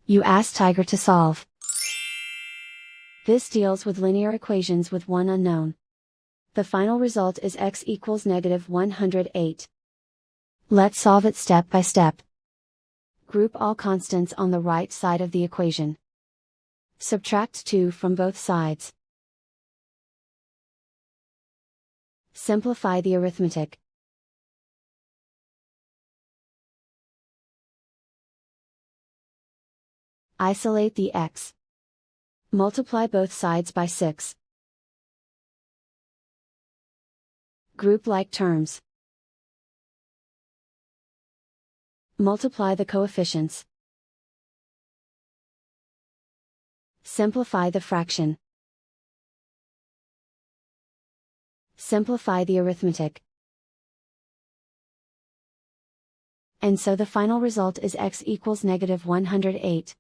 You ask Tiger to solve. This deals with linear equations with one unknown. The final result is x equals -108. Let's solve it step by step. Group all constants on the right side of the equation. Subtract 2 from both sides. Simplify the arithmetic. Isolate the x. Multiply both sides by 6. Group like terms. Multiply the coefficients. Simplify the fraction. Simplify the arithmetic. And so the final result is x equals -108.